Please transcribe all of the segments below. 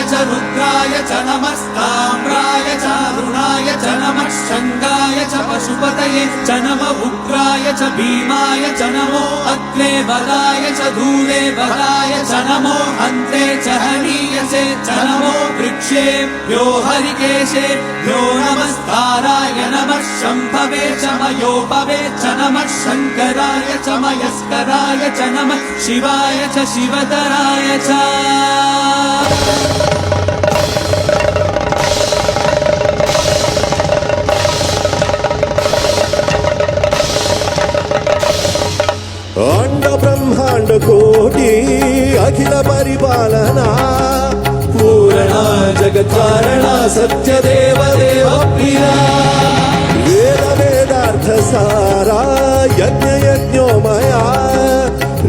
च रुद्राय च नमस्ताम्राय च अरुणाय च नमः शङ्गाय च पशुपतये च नम उग्राय च भीमाय च नमो अग्ने वराय च धूले वराय च नमो अन्ते च हनीयसे च नमो वृक्षेभ्यो हरिकेशेभ्यो नमस्ताराय नमः शम्भवे च मयोपवे च नमः शङ्कराय च मयस्कराय च नमः शिवाय च शिवतराय च अंड ब्रह्मांड कोटि अखिल परिपालना पूरणा जगत्कारणा सत्यदेव देव प्रिया वेद वेदार्थ सारा यज्ञ यज्ञोमया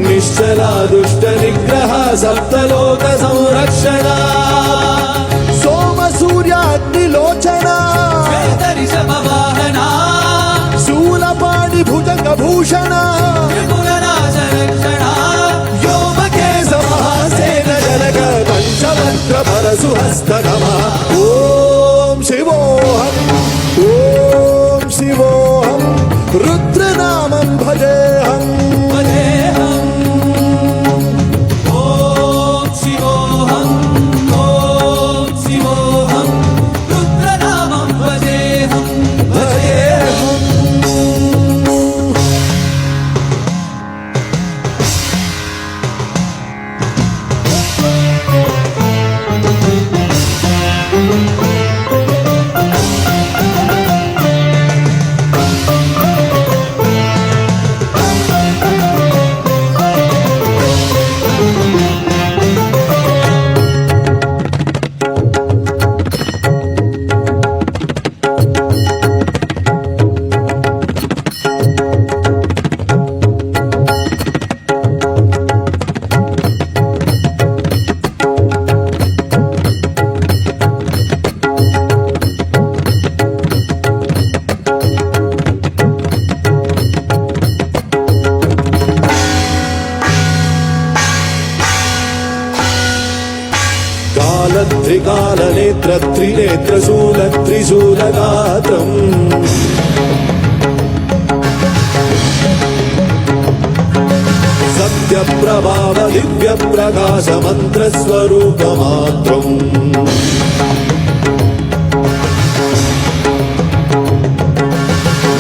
निश्चला दुष्ट निग्रह सप्तलोक संरक्षणा सोम सूर्याग्निलोचना ऋषभवाहना शूलपाणि भुजंग भूषणा पंचमंत्र परशुहस्त नमः ओम शिवोहम रुद्रनामं भजेहम् ओम शिवोहम रुद्रनामं भजेहम् त्रिकालनेत्र त्रिनेत्रशूल त्रिशूलगात्रम् सत्यप्रभाव दिव्यप्रकाश मन्त्रस्वरूपमात्रम्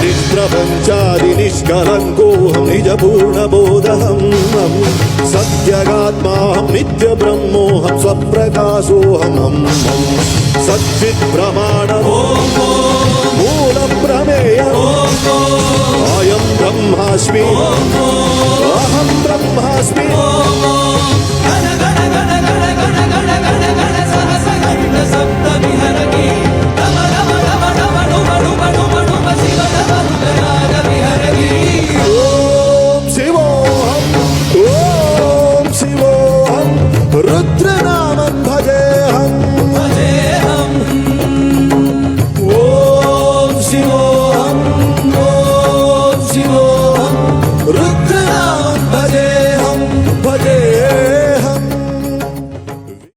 निष्प्रपञ्चादि निष्कलङ्कोऽहं निजपूर्णबोधहम् सत्यगात्माहं नित्यब्रह्मोऽहं स्वप्रकाशोऽहं सच्चित् प्रमाणम् मूलप्रमेयम् अयं ब्रह्मास्मि अहं ब्रह्मास्मि